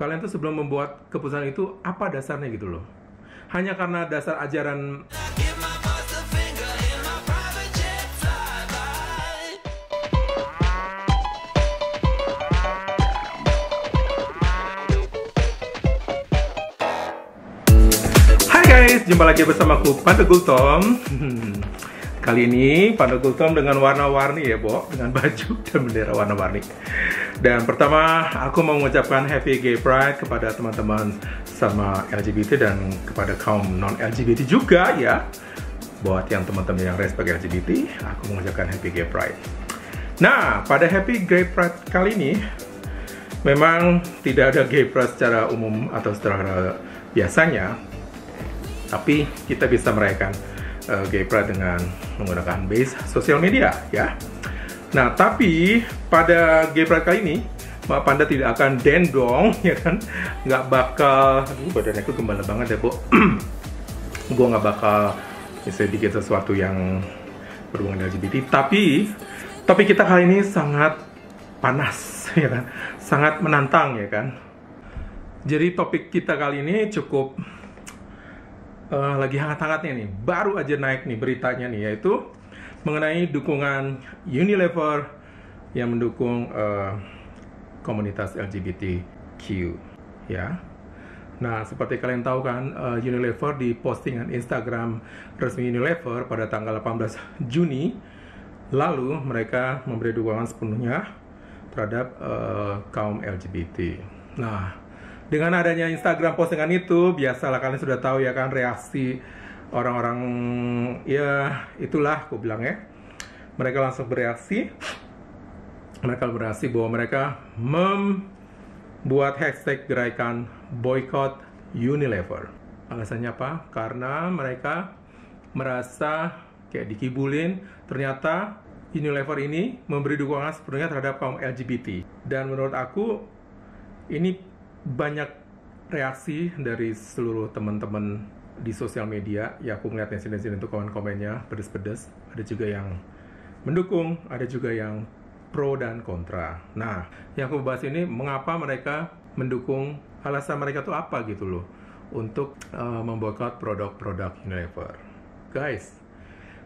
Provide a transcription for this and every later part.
Kalian tuh sebelum membuat keputusan itu apa dasarnya gitu loh? Hanya karena dasar ajaran Hai guys, jumpa lagi bersamaku Panda Gultom. Kali ini Panda Gultom dengan warna-warni ya, Bo, dengan baju dan bendera warna-warni. Dan pertama, aku mau mengucapkan Happy Gay Pride kepada teman-teman sama LGBT dan kepada kaum non-LGBT juga ya. Buat yang teman-teman yang respect LGBT, aku mengucapkan Happy Gay Pride. Nah, pada Happy Gay Pride kali ini, memang tidak ada Gay Pride secara umum atau secara biasanya, tapi kita bisa merayakan Gay Pride dengan menggunakan base sosial media ya. Nah, tapi pada Gay Pride kali ini, Mbak Panda tidak akan dendong, ya kan? Nggak bakal, aduh badannya itu gembala banget ya, Bo. Gue nggak bakal misalnya bikin sesuatu yang berhubungan dengan LGBT, tapi kita kali ini sangat panas, ya kan? Sangat menantang, ya kan? Jadi topik kita kali ini cukup lagi hangat-hangatnya nih, baru aja naik nih beritanya nih, yaitu mengenai dukungan Unilever yang mendukung komunitas LGBTQ ya. Nah, seperti kalian tahu kan, Unilever di postingan Instagram resmi Unilever pada tanggal 18 Juni lalu mereka memberi dukungan sepenuhnya terhadap kaum LGBT. Nah, dengan adanya Instagram postingan itu, biasalah kalian sudah tahu ya kan reaksi orang-orang, ya itulah aku bilang ya. Mereka langsung bereaksi. Mereka bereaksi bahwa mereka membuat hashtag gerakan boycott Unilever. Alasannya apa? Karena mereka merasa kayak dikibulin. Ternyata Unilever ini memberi dukungan sepenuhnya terhadap kaum LGBT. Dan menurut aku ini banyak reaksi dari seluruh teman-teman di sosial media. Ya, aku ngeliat netizen itu komen-komennya pedes-pedes. Ada juga yang mendukung, ada juga yang pro dan kontra. Nah, yang aku bahas ini mengapa mereka mendukung, alasan mereka tuh apa gitu loh untuk memboikot produk-produk Unilever. Guys,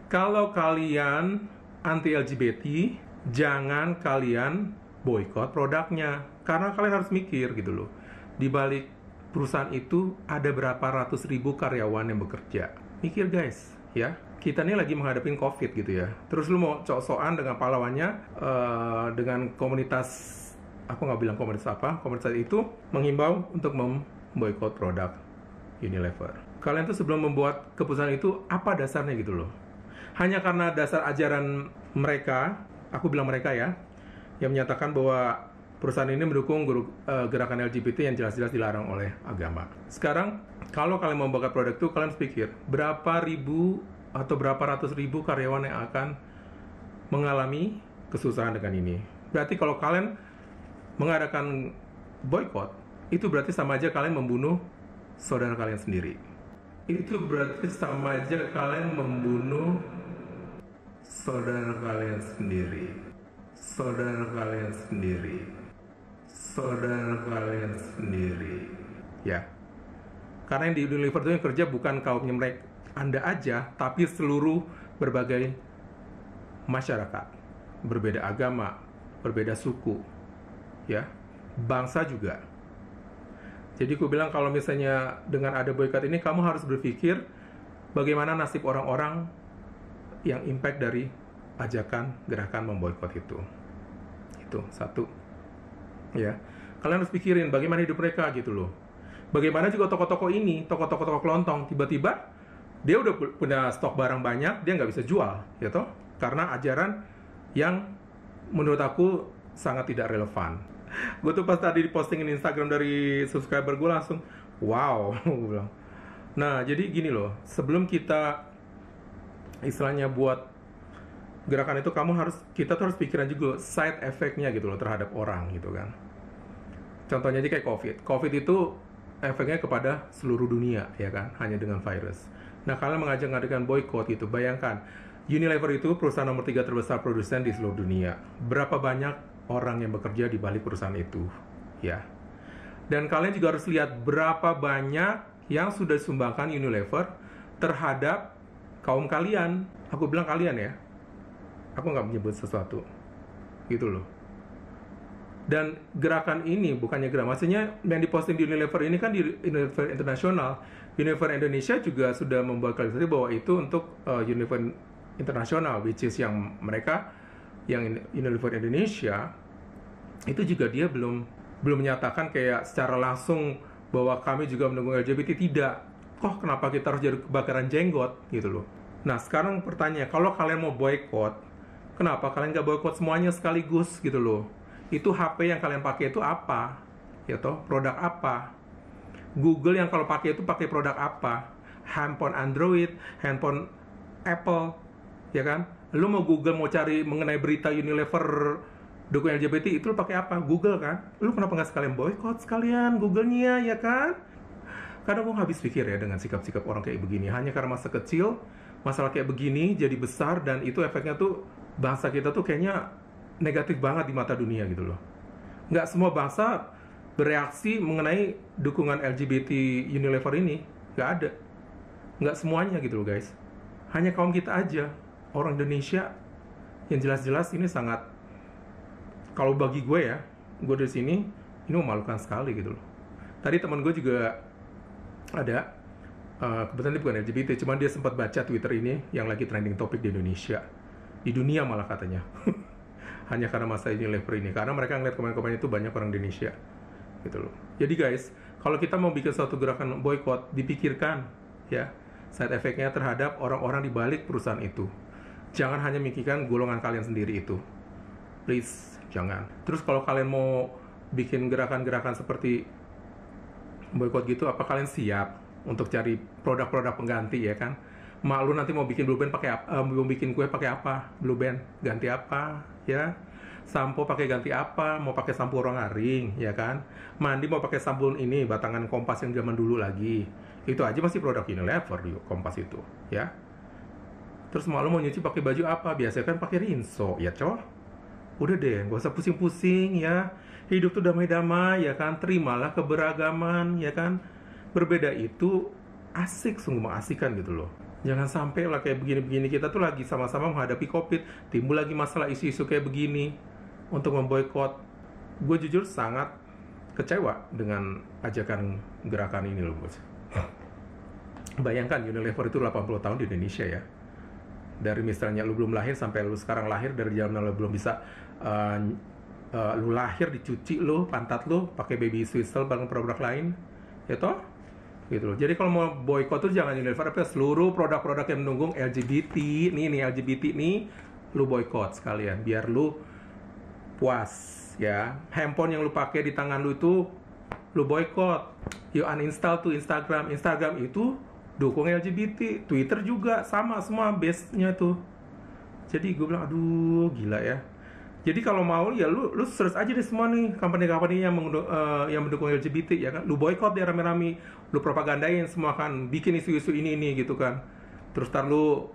kalau kalian anti LGBT, jangan kalian boikot produknya, karena kalian harus mikir gitu loh. Di balik perusahaan itu ada berapa ratus ribu karyawan yang bekerja. Mikir guys, ya. Kita nih lagi menghadapin COVID gitu ya. Terus lu mau sok-sokan dengan pahlawannya, dengan komunitas, aku nggak bilang komunitas apa, komunitas itu menghimbau untuk memboikot produk Unilever. Kalian tuh sebelum membuat keputusan itu, apa dasarnya gitu loh. Hanya karena dasar ajaran mereka, aku bilang mereka ya, yang menyatakan bahwa perusahaan ini mendukung gerakan LGBT yang jelas-jelas dilarang oleh agama. Sekarang, kalau kalian mau membuat produk itu, kalian harus pikir, berapa ribu atau berapa ratus ribu karyawan yang akan mengalami kesusahan dengan ini. Berarti kalau kalian mengadakan boykot, itu berarti sama aja kalian membunuh saudara kalian sendiri. Itu berarti sama aja kalian membunuh saudara kalian sendiri. Saudara kalian sendiri. Saudara kalian sendiri, ya. Karena yang di Unilever itu yang kerja bukan kaumnya mereka, Anda aja, tapi seluruh berbagai masyarakat, berbeda agama, berbeda suku, ya, bangsa juga. Jadi aku bilang kalau misalnya dengan ada boykot ini, kamu harus berpikir bagaimana nasib orang-orang yang impact dari ajakan gerakan memboikot itu. Itu satu. Ya, kalian harus pikirin bagaimana hidup mereka gitu loh. Bagaimana juga toko-toko ini, toko-toko kelontong, tiba-tiba dia udah punya stok barang banyak, dia nggak bisa jual, ya toh? Karena ajaran yang menurut aku sangat tidak relevan. Gue tuh pas tadi postingin Instagram dari subscriber gue langsung, wow, gue bilang. Nah, jadi gini loh, sebelum kita istilahnya buat gerakan itu, kita tuh harus pikiran juga side effect-nya gitu loh terhadap orang gitu kan. Contohnya aja kayak COVID itu efeknya kepada seluruh dunia ya kan, hanya dengan virus. Nah, kalian mengadakan boykot gitu, bayangkan Unilever itu perusahaan nomor 3 terbesar produsen di seluruh dunia. Berapa banyak orang yang bekerja di balik perusahaan itu ya. Dan kalian juga harus lihat berapa banyak yang sudah disumbangkan Unilever terhadap kaum kalian. Aku bilang kalian ya, aku nggak menyebut sesuatu gitu loh. Dan gerakan ini bukannya gerakan, maksudnya yang diposting di Unilever ini kan di Unilever Internasional. Unilever Indonesia juga sudah membuat klarifikasi bahwa itu untuk Unilever Internasional, which is yang mereka, yang Unilever Indonesia itu juga dia belum menyatakan kayak secara langsung bahwa kami juga mendukung LGBT. Tidak. Kok kenapa kita harus jadi kebakaran jenggot gitu loh. Nah sekarang pertanyaan, kalau kalian mau boykot, kenapa kalian nggak boykot semuanya sekaligus gitu loh? Itu HP yang kalian pakai itu apa? Ya toh, produk apa? Google yang kalau pakai itu pakai produk apa? Handphone Android, handphone Apple, ya kan? Lu mau Google mau cari mengenai berita Unilever dukung LGBT itu lu pakai apa? Google kan? Lu kenapa nggak sekalian boykot sekalian Google-nya, ya kan? Kadang gue habis pikir ya dengan sikap-sikap orang kayak begini. Hanya karena masa kecil, masalah kayak begini jadi besar, dan itu efeknya tuh bangsa kita tuh kayaknya negatif banget di mata dunia gitu loh. Nggak semua bangsa bereaksi mengenai dukungan LGBT Unilever ini. Nggak ada. Nggak semuanya gitu loh guys. Hanya kaum kita aja, orang Indonesia, yang jelas-jelas ini sangat, kalau bagi gue ya, gue dari sini, ini memalukan sekali gitu loh. Tadi teman gue juga ada, kebetulan dia bukan LGBT, cuman dia sempat baca Twitter ini yang lagi trending topik di Indonesia, di dunia malah katanya. Hanya karena masa Unilever ini, karena mereka ngeliat komen-komen itu banyak orang Indonesia gitu loh. Jadi guys, kalau kita mau bikin suatu gerakan boykot, dipikirkan ya side effect-nya terhadap orang-orang di balik perusahaan itu. Jangan hanya mikirkan golongan kalian sendiri itu, please, jangan. Terus kalau kalian mau bikin gerakan-gerakan seperti boykot gitu, apa kalian siap untuk cari produk-produk pengganti, ya kan? Mak lu nanti mau bikin Blue Band pakai apa? Mau bikin kue pakai apa? Blue Band ganti apa? Ya, sampo pakai ganti apa? Mau pakai sampo Rongaring, ya kan? Mandi mau pakai sabun ini batangan Kompas yang zaman dulu lagi. Itu aja masih produk Unilever di Kompas itu, ya. Terus mau nyuci pakai baju apa? Biasanya kan pakai Rinso, ya coy. Udah deh, gak usah pusing-pusing ya. Hidup tuh damai-damai, ya kan? Terimalah keberagaman, ya kan? Berbeda itu asik, sungguh mengasihkan gitu loh. Jangan sampai lah kayak begini-begini, kita tuh lagi sama-sama menghadapi COVID, timbul lagi masalah isu-isu kayak begini untuk memboikot. Gue jujur sangat kecewa dengan ajakan gerakan ini loh bos. Bayangkan Unilever itu 80 tahun di Indonesia ya. Dari misalnya lu belum lahir sampai lu sekarang lahir, dari zaman lu belum bisa lu lahir dicuci lu, pantat lu pakai baby swizzle bareng produk lain, ya toh? Gitu loh. Jadi kalau mau boykot tuh jangan Unilever, tapi seluruh produk-produk yang mendukung LGBT nih LGBT nih lu boykot sekalian biar lu puas ya. Handphone yang lu pakai di tangan lu itu lu boykot. You uninstall tuh Instagram itu dukung LGBT, Twitter juga sama semua base-nya tuh. Jadi gue bilang aduh gila ya. Jadi kalau mau ya lu search aja deh semua nih company-company yang mendukung LGBT, ya kan. Lu boykot deh rame-rame, lu propagandain semua kan, bikin isu-isu ini gitu kan. Terus tar lu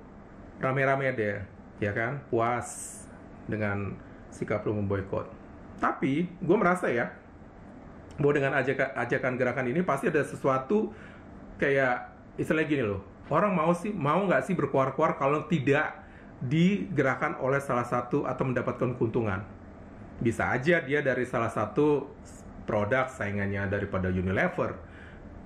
rame-rame deh, ya kan, puas dengan sikap lu memboykot. Tapi gue merasa ya bahwa dengan ajakan gerakan ini pasti ada sesuatu kayak istilahnya gini loh. Orang mau nggak sih berkuar-kuar kalau tidak digerakkan oleh salah satu atau mendapatkan keuntungan. Bisa aja dia dari salah satu produk saingannya daripada Unilever,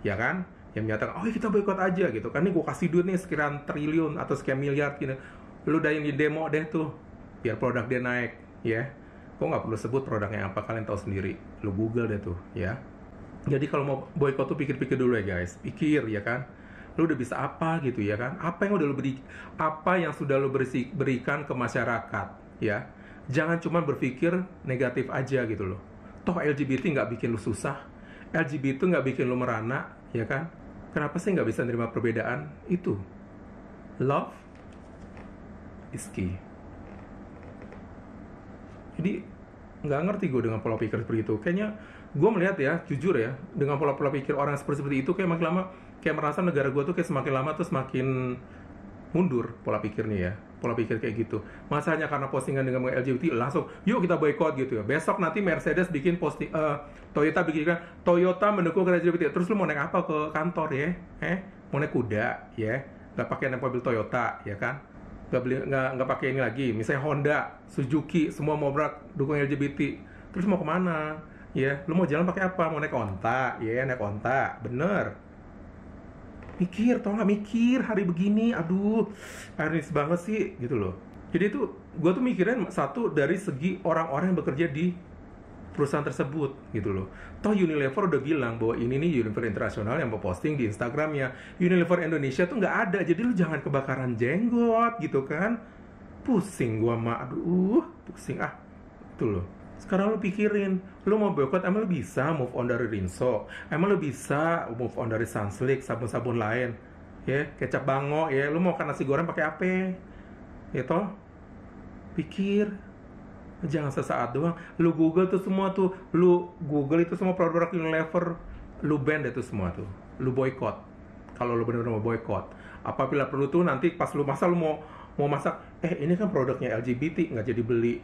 ya kan, yang menyatakan oh kita boikot aja gitu kan, nih gue kasih duit nih sekian triliun atau sekian miliar gitu. Lu udah yang di demo deh tuh biar produk dia naik, ya. Kok nggak perlu sebut produknya apa, kalian tahu sendiri, lu Google deh tuh, ya. Jadi kalau mau boikot tuh pikir-pikir dulu ya guys, pikir ya kan. Lu udah bisa apa gitu ya kan? Apa yang udah lu apa yang sudah lu berikan ke masyarakat, ya? Jangan cuma berpikir negatif aja gitu loh. Toh LGBT nggak bikin lu susah, LGBT nggak bikin lu merana, ya kan? Kenapa sih nggak bisa nerima perbedaan? Itu love is key. Jadi nggak ngerti gue dengan pola pikir seperti itu. Kayaknya gue melihat ya, jujur ya, dengan pola pikir orang seperti itu kayak makin lama kayak merasa negara gue tuh kayak semakin lama tuh semakin mundur pola pikirnya ya. pola pikir kayak gitu. Masa hanya karena postingan dengan LGBT langsung yuk kita boykot gitu ya. Besok nanti Mercedes bikin posting, Toyota mendukung LGBT. Terus lu mau naik apa ke kantor ya? Mau naik kuda ya? Nggak pakai naik mobil Toyota ya kan? Nggak pakai ini lagi. Misalnya Honda, Suzuki, semua mau dukung LGBT. Terus mau kemana? Ya, lu mau jalan pakai apa? Mau naik onta? Ya, naik onta. Bener. Mikir, tau nggak mikir hari begini, aduh, ironis banget sih, gitu loh. Jadi itu, gue tuh mikirin satu dari segi orang-orang yang bekerja di perusahaan tersebut, gitu loh. Toh Unilever udah bilang bahwa ini nih Unilever Internasional yang mau posting di Instagramnya. Unilever Indonesia tuh nggak ada, jadi lu jangan kebakaran jenggot, gitu kan. Pusing gue aduh, pusing itu loh. Sekarang lu pikirin, lu mau boykot, emang lu bisa move on dari Rinso? Emang lu bisa move on dari Sunsilk, sabun-sabun lain? Ya, kecap bango, ya, lu mau makan nasi goreng pakai apa? Ya toh? Pikir. Jangan sesaat doang. Lu Google tuh semua tuh, lu Google itu semua produk Unilever, lu ban itu semua tuh. Lu boykot. Kalau lu benar-benar mau boykot. Apabila perlu tuh nanti pas lu masak, lu mau masak, ini kan produknya LGBT, nggak jadi beli.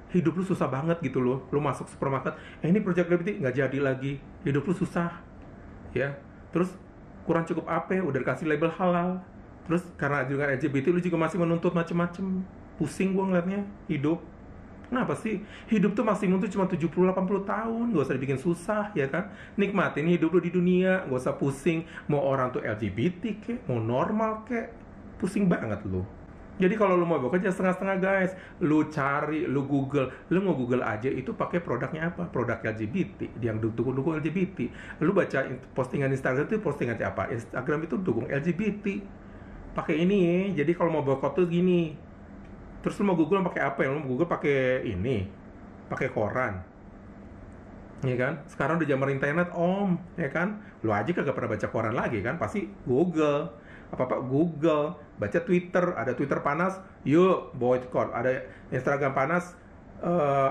Hidup lu susah banget gitu loh. Lu masuk supermarket, ini produk LGBT nggak jadi lagi. Hidup lu susah, ya. Terus kurang cukup apa? Udah dikasih label halal. Terus karena juga LGBT lu juga masih menuntut macem-macem. Pusing gua ngeliatnya hidup. Kenapa sih? Hidup tuh maksimum tuh cuma 70-80 tahun. Gak usah dibikin susah, ya kan? Nikmatin hidup lu di dunia. Gak usah pusing. Mau orang tuh LGBT kek, mau normal kek. Pusing banget lu. Jadi kalau lu mau bekerja setengah-setengah guys, lu cari, lu Google, lu mau Google aja itu pakai produknya apa? Produk LGBT, yang dukung LGBT. Lu baca postingan Instagram itu postingan apa? Instagram itu dukung LGBT. Pakai ini ya. Jadi kalau mau boykot tuh gini. Terus lu mau Google pakai apa ya? Lu mau Google pakai ini, pakai koran. Ya kan? Sekarang udah zaman internet ya kan? Lu aja kagak pernah baca koran lagi kan? Pasti Google. Apa Google, baca Twitter, ada Twitter panas, yuk boykot, ada Instagram panas,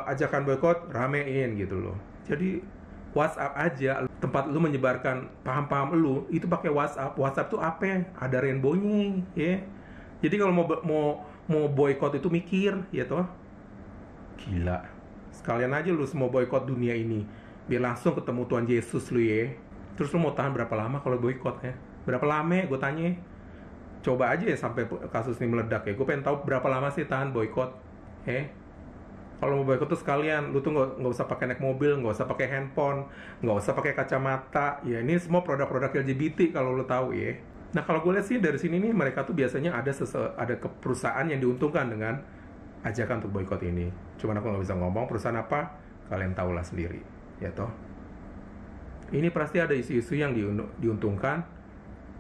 ajakan boykot, ramein gitu loh. Jadi WhatsApp aja, tempat lu menyebarkan paham-paham lu, itu pakai WhatsApp. WhatsApp tuh apa? Ada rainbow-nya, ya. Jadi kalau mau boykot itu mikir, ya toh. Gila. Sekalian aja lu semua boykot dunia ini, biar langsung ketemu Tuhan Yesus lu ya. Terus lu mau tahan berapa lama kalau boykot ya? Berapa lama gue tanya? Coba aja ya sampai kasus ini meledak ya. Gue pengen tahu berapa lama sih tahan boykot. Kalau mau boykot tuh sekalian, lu tuh nggak usah pakai naik mobil, nggak usah pakai handphone, nggak usah pakai kacamata. Ya ini semua produk-produk LGBT kalau lu tahu ya. Nah kalau gue lihat sih dari sini nih mereka tuh biasanya ada perusahaan yang diuntungkan dengan ajakan untuk boykot ini. Cuman aku nggak bisa ngomong perusahaan apa, kalian tahulah sendiri, ya toh. Ini pasti ada isu-isu yang diuntungkan.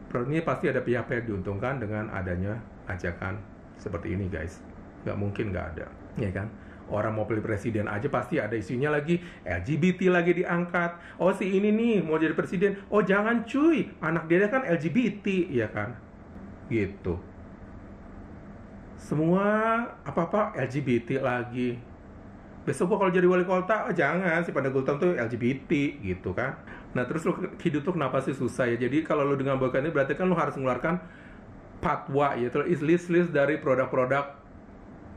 Ini pasti ada pihak-pihak diuntungkan dengan adanya ajakan seperti ini guys. Nggak mungkin nggak ada, ya kan? Orang mau pilih presiden aja pasti ada isunya lagi, LGBT lagi diangkat. Oh si ini nih mau jadi presiden, oh jangan cuy, anak dia kan LGBT, ya kan? Gitu. Semua apa-apa LGBT lagi. Besok gua kalau jadi wali kota, oh jangan si Pandeglang Gultom tuh LGBT gitu kan. Nah terus lu hidup tuh kenapa sih susah ya? Jadi kalau lu dengan boykot ini berarti kan lu harus mengeluarkan fatwa ya, terus list dari produk-produk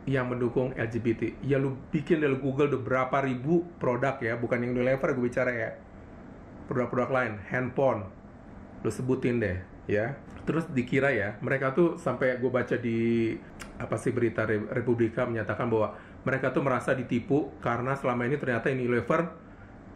yang mendukung LGBT. Ya lu bikin dari Google udah berapa ribu produk ya, bukan yang Unilever gue bicara ya. Produk-produk lain, handphone, lu sebutin deh ya. Terus dikira ya, mereka tuh sampai gue baca di berita Republika menyatakan bahwa mereka tuh merasa ditipu karena selama ini ternyata Unilever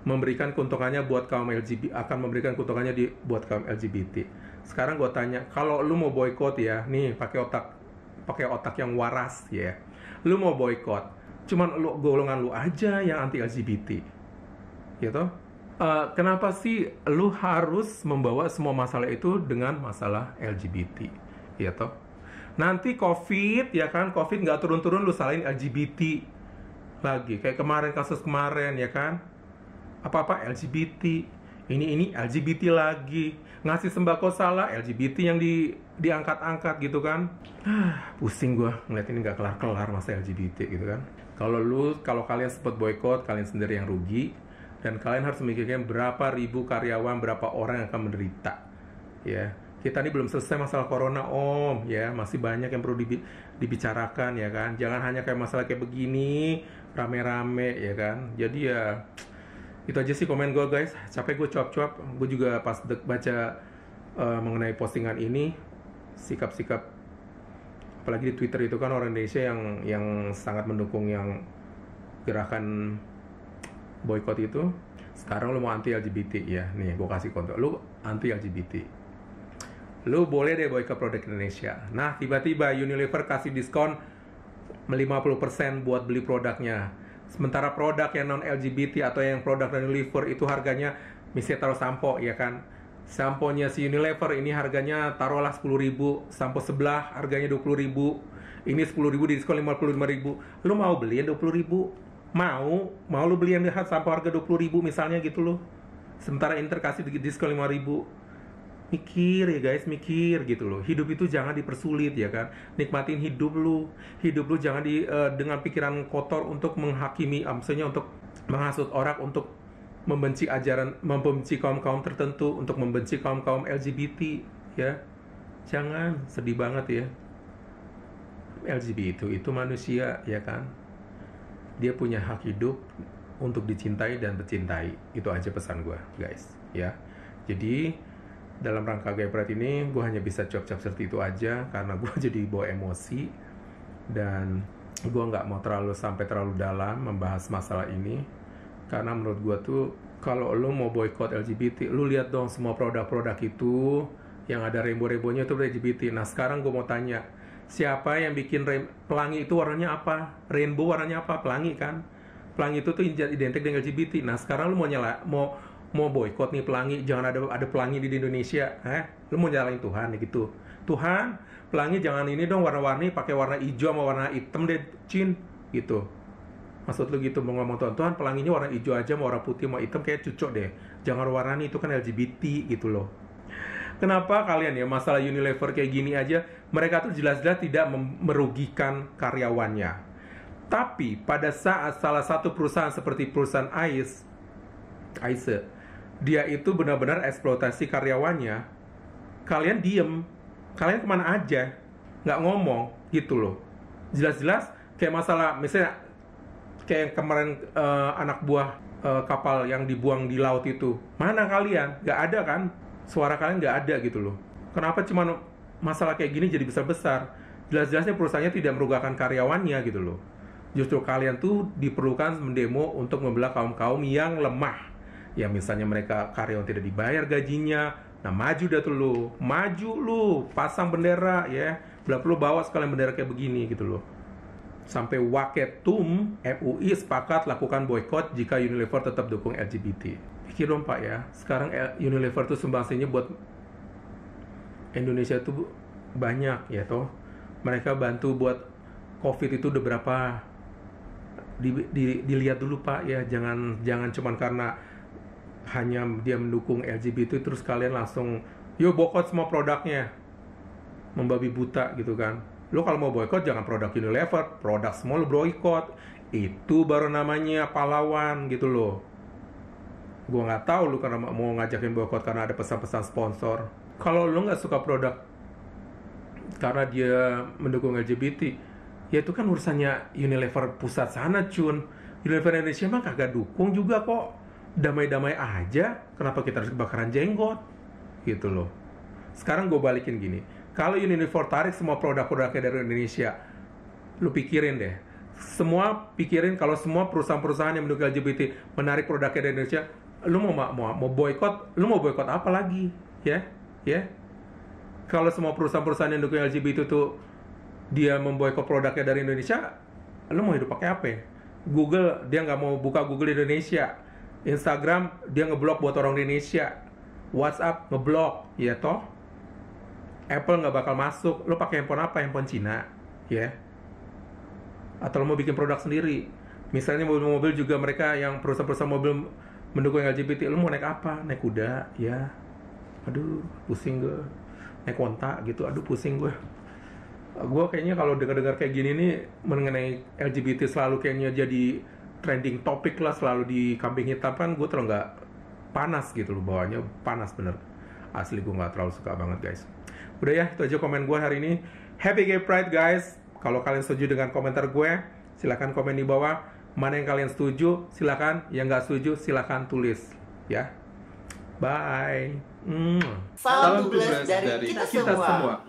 memberikan keuntungannya buat kaum LGBT, akan memberikan keuntungannya buat kaum LGBT. Sekarang gue tanya, kalau lu mau boykot ya, nih pakai otak yang waras ya. Lu mau boykot, cuman golongan lu aja yang anti LGBT, gitu. Kenapa sih lu harus membawa semua masalah itu dengan masalah LGBT, ya toh? Nanti COVID, ya kan, COVID nggak turun-turun lu salahin LGBT lagi, kayak kasus kemarin, ya kan? Apa-apa LGBT, ini LGBT lagi, ngasih sembako salah, LGBT yang diangkat-angkat gitu kan. Pusing gua ngeliat ini nggak kelar-kelar masa LGBT gitu kan. Kalau kalian sempat boykot, kalian sendiri yang rugi, dan kalian harus memikirkan berapa ribu karyawan, berapa orang yang akan menderita, ya. Kita ini belum selesai masalah corona om, ya masih banyak yang perlu dibicarakan ya kan. Jangan hanya kayak masalah kayak begini rame-rame ya kan. Jadi ya itu aja sih komen gue guys. Capek gue cuap-cuap. Gue juga pas baca mengenai postingan ini, sikap-sikap apalagi di Twitter itu kan orang Indonesia yang sangat mendukung yang gerakan boykot itu. Sekarang lu mau anti LGBT ya. Nih gue kasih kontrol. Lu anti LGBT. Lu boleh deh boykot produk Indonesia. Nah, tiba-tiba Unilever kasih diskon 50% buat beli produknya. Sementara produk yang non-LGBT atau yang produk dari Unilever itu harganya misalnya taruh sampo ya kan. Samponya si Unilever ini harganya taruhlah 10.000, sampo sebelah harganya 20.000. Ini 10.000 di diskon 55.000. Lu mau beli 20.000? Mau lu beli yang sampo harga 20.000 misalnya gitu loh. Sementara Inter kasih diskon 5.000. Mikir ya guys, mikir gitu loh. Hidup itu jangan dipersulit ya kan. Nikmatin hidup lu. Hidup lu jangan dengan pikiran kotor untuk menghakimi, maksudnya untuk menghasut orang, untuk membenci ajaran, membenci kaum-kaum tertentu, untuk membenci kaum-kaum LGBT ya. Jangan, sedih banget ya. LGBT itu manusia ya kan. Dia punya hak hidup untuk dicintai dan bercintai. Itu aja pesan gue guys ya. Jadi dalam rangka Gaya Pride ini gue hanya bisa cuap-cuap seperti itu aja karena gue jadi bawa emosi dan gue nggak mau sampai terlalu dalam membahas masalah ini karena menurut gue tuh kalau lo mau boykot LGBT, lo lihat dong semua produk-produk itu yang ada rainbow-rainbownya itu LGBT. Nah sekarang gue mau tanya, siapa yang bikin pelangi itu warnanya apa? Rainbow warnanya apa? Pelangi kan? Pelangi itu tuh identik dengan LGBT. Nah sekarang lo mau boykot nih pelangi, jangan ada pelangi di Indonesia, lu mau nyalain Tuhan ya gitu. Tuhan, pelangi jangan ini dong warna-warni, pakai warna hijau sama warna hitam deh, Cin, gitu. Maksud lu gitu mau ngomong Tuhan, pelanginya warna hijau aja, mau warna putih, mau hitam kayak cucok deh. Jangan warna itu kan LGBT gitu loh. Kenapa kalian ya masalah Unilever kayak gini aja, mereka tuh jelas-jelas tidak merugikan karyawannya. Tapi pada saat salah satu perusahaan seperti perusahaan Ace, dia itu benar-benar eksploitasi karyawannya, kalian diem, kalian kemana aja, nggak ngomong gitu loh. Jelas-jelas kayak masalah misalnya kayak kemarin anak buah kapal yang dibuang di laut itu, mana kalian? Nggak ada kan, suara kalian nggak ada gitu loh. Kenapa cuma masalah kayak gini jadi besar-besar? Jelas-jelasnya perusahaannya tidak merugikan karyawannya gitu loh. Justru kalian tuh diperlukan mendemo untuk membelah kaum-kaum yang lemah. Ya misalnya mereka karyawan tidak dibayar gajinya. Nah maju dah tuh lu, maju lu, pasang bendera ya. Belum perlu bawa sekalian bendera kayak begini gitu loh. Sampai Waketum MUI sepakat lakukan boykot jika Unilever tetap dukung LGBT. Pikir dong Pak ya, sekarang Unilever tuh sumbangsinya buat Indonesia tuh banyak ya toh. Mereka bantu buat COVID itu udah berapa? Dilihat dulu Pak ya, jangan cuman karena hanya dia mendukung LGBT terus kalian langsung yo boykot semua produknya, membabi buta gitu kan. Lo kalau mau boykot jangan produk Unilever, produk semua lo boykot, itu baru namanya pahlawan gitu loh. Gue nggak tahu lo karena mau ngajakin boykot karena ada pesan-pesan sponsor. Kalau lo nggak suka produk karena dia mendukung LGBT, ya itu kan urusannya Unilever pusat sana cun. Unilever Indonesia mah kagak dukung juga kok. Damai-damai aja, kenapa kita harus kebakaran jenggot gitu loh. Sekarang gue balikin gini, kalau Unilever tarik semua produk-produknya dari Indonesia, lu pikirin deh, pikirin kalau semua perusahaan-perusahaan yang mendukung LGBT menarik produknya dari Indonesia, lu mau boykot apa lagi ya. Kalau semua perusahaan-perusahaan yang mendukung LGBT itu dia memboykot produknya dari Indonesia, lu mau hidup pakai apa ya? Google, dia nggak mau buka Google di Indonesia. Instagram dia ngeblok buat orang Indonesia. WhatsApp ngeblok, ya toh. Apple nggak bakal masuk. Lo pakai handphone apa? Handphone Cina, ya. Atau lo mau bikin produk sendiri? Misalnya mobil-mobil juga mereka yang perusahaan-perusahaan mobil mendukung LGBT. Lo mau naik apa? Naik kuda, ya. Aduh, pusing gue. Naik onta gitu. Aduh, pusing gue. Gue kayaknya kalau dengar-dengar kayak gini nih mengenai LGBT selalu kayaknya jadi trending topik lah, selalu di kambing hitam kan, gue terlalu nggak panas gitu loh, bawahnya panas bener. Asli gue nggak terlalu suka banget guys. Udah ya, itu aja komen gue hari ini. Happy Gay Pride guys. Kalau kalian setuju dengan komentar gue, silahkan komen di bawah. Mana yang kalian setuju, silahkan. Yang nggak setuju, silahkan tulis. Ya. Bye. Salam tubles dari kita semua.